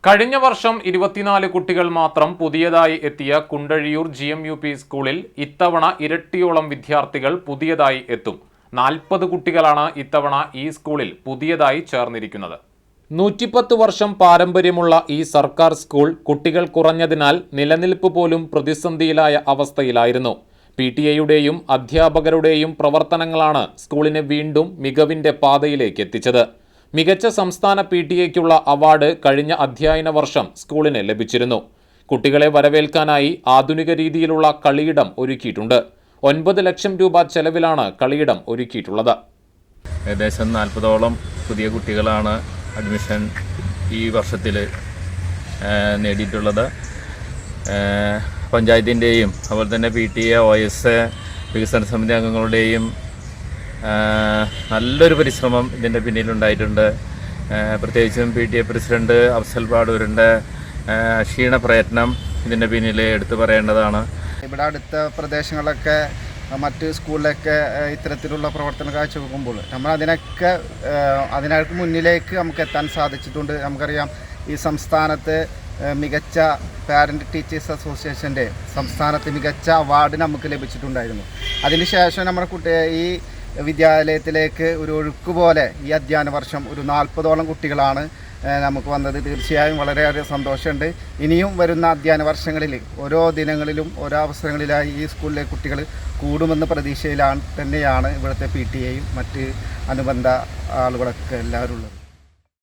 കഴിഞ്ഞ വർഷം 24 കുട്ടികൾ മാത്രം പുതിയതായി എത്തിയ കുണ്ടഴിയൂർ GMUP സ്കൂളിൽ ഇത്തവണ ഇരട്ടിയോളം വിദ്യാർത്ഥികൾ പുതിയതായി എത്തും. 40 കുട്ടികളാണ് ഇത്തവണ ഈ സ്കൂളിൽ പുതിയതായി ചേർന്നിരിക്കുന്നത്. 110 വർഷം പാരമ്പര്യമുള്ള ഈ സർക്കാർ സ്കൂൾ കുട്ടികൾ കുറഞ്ഞതിനാൽ നിലനിൽപ്പ് പോലും പ്രതിസന്ധിയിലായ അവസ്ഥയിലായിരുന്നു. PTA-യുടെയും അധ്യാപകരുടെയും പ്രവർത്തനങ്ങളാണ് സ്കൂളിനെ വീണ്ടും മികവിന്റെ പാതയിലേക്ക് എത്തിച്ചത്. മികച്ച സംസ്ഥാന PTA-ക്കുള്ള അവാർഡ് കഴിഞ്ഞ അധ്യയന വർഷം സ്കൂളിന് ലഭിച്ചിരുന്നു. കുട്ടികളെ വരവേൽക്കാനായി ആധുനിക രീതിയിലുള്ള കളിയിടം ഒരുക്കിയിട്ടുണ്ട്. 9 ലക്ഷം രൂപ ചെലവിലാണ് കളിയിടം ഒരുക്കിയിട്ടുള്ളത്. ഏകദേശം 40ഓളം പുതിയ കുട്ടികളാണ് അഡ്മിഷൻ ഈ വർഷത്തിൽ നേടിയിട്ടുള്ളത്. പഞ്ചായത്തിൻ്റെയും അതുപോലെ തന്നെ PTA, OS, വികസന സമിതി അംഗങ്ങളുടെയും നല്ലൊരു പരിശ്രമം ഇതിൻ്റെ പിന്നിലുണ്ടായിട്ടുണ്ട്. പ്രത്യേകിച്ചും PTA പ്രസിഡന്റ് അഫ്സൽ പാടൂരിൻ്റെ ക്ഷീണ പ്രയത്നം ഇതിൻ്റെ പിന്നിൽ എടുത്തു പറയേണ്ടതാണ്. ഇവിടെ അടുത്ത പ്രദേശങ്ങളിലൊക്കെ മറ്റ് സ്കൂളിലൊക്കെ ഇത്തരത്തിലുള്ള പ്രവർത്തനം കാഴ്ചവെക്കുമ്പോൾ നമ്മൾ അതിനൊക്കെ മുന്നിലേക്ക് നമുക്ക് എത്താൻ സാധിച്ചിട്ടുണ്ട്. നമുക്കറിയാം, ഈ സംസ്ഥാനത്ത് മികച്ച പാരൻ്റ് ടീച്ചേഴ്സ് അസോസിയേഷൻ്റെ സംസ്ഥാനത്ത് മികച്ച അവാർഡ് നമുക്ക് ലഭിച്ചിട്ടുണ്ടായിരുന്നു. അതിനുശേഷം നമ്മുടെ ഈ വിദ്യാലയത്തിലേക്ക് ഒരു ഒഴുക്കുപോലെ ഈ അധ്യയന വർഷം ഒരു 40ഓളം കുട്ടികളാണ് നമുക്ക് വന്നത്. തീർച്ചയായും വളരെയേറെ സന്തോഷമുണ്ട്. ഇനിയും വരുന്ന അധ്യയന വർഷങ്ങളിൽ ഓരോ ദിനങ്ങളിലും ഓരോ അവസരങ്ങളിലായി ഈ സ്കൂളിലെ കുട്ടികൾ കൂടുമെന്ന പ്രതീക്ഷയിലാണ് തന്നെയാണ് ഇവിടുത്തെ PTA-യും മറ്റ് അനുബന്ധ ആളുകളൊക്കെ എല്ലാവരും ഉള്ളത്.